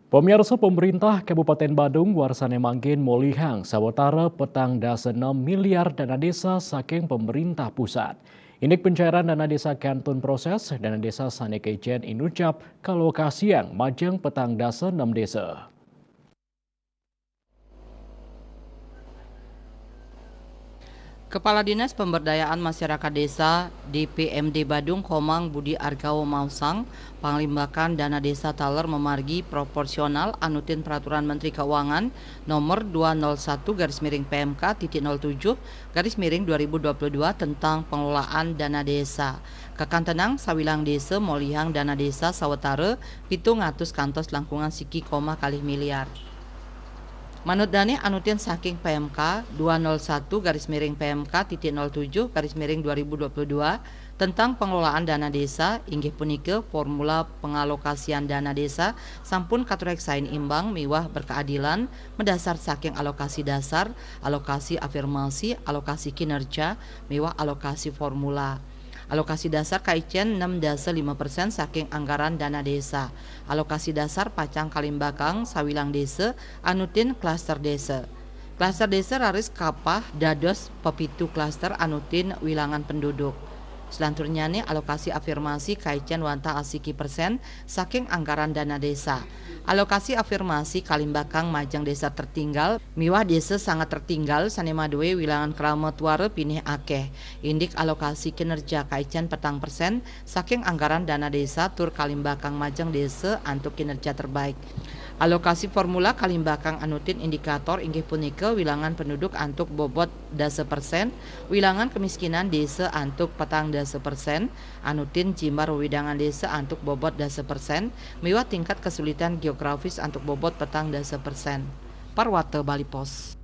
Pemirsa pemerintah Kabupaten Badung warsane mangkin molihang sawetara petang dasa 6 miliar dana desa saking pemerintah pusat. Indek pencairan dana desa kantun proses dana desa saneke ijen inucap kalokasiang majeng petang dasa 6 desa. Kepala Dinas Pemberdayaan Masyarakat Desa DPMD Badung Komang Budi Argawo Mausang, panglimbakan dana desa taler memargi proporsional anutin Peraturan Menteri Keuangan nomor 201/PMK.07/2022 tentang pengelolaan dana desa. Kakantenang sawilang desa molihang dana desa sawetara 700 kantos langkungan siki koma kalih miliar. Manut dane anutin saking PMK 201/PMK.07/2022 tentang pengelolaan dana desa inggih punika formula pengalokasian dana desa sampun katureksain imbang miwah berkeadilan mendasar saking alokasi dasar, alokasi afirmasi, alokasi kinerja miwah alokasi formula. Alokasi dasar kaicen 6,5% saking anggaran dana desa. Alokasi dasar pacang kalimbakang sawilang desa anutin klaster desa. Klaster desa raris kapah dados pepitu klaster anutin wilangan penduduk. Selanturnya nih alokasi afirmasi kaicen wanta asiki persen saking anggaran dana desa. Alokasi afirmasi kalimbakang majang desa tertinggal miwah desa sangat tertinggal sanema dewe wilangan kramat ware pinih akeh. Indik alokasi kinerja kaicen petang persen saking anggaran dana desa tur kalimbakang majang desa antuk kinerja terbaik. Alokasi formula kalimbakang anutin indikator inggih punika wilangan penduduk antuk bobot dasa persen, wilangan kemiskinan desa antuk petang dasa persen, anutin jimbar widangan desa antuk bobot dasa persen, miwah tingkat kesulitan geografis antuk bobot petang dasa persen. Parwate Bali Pos.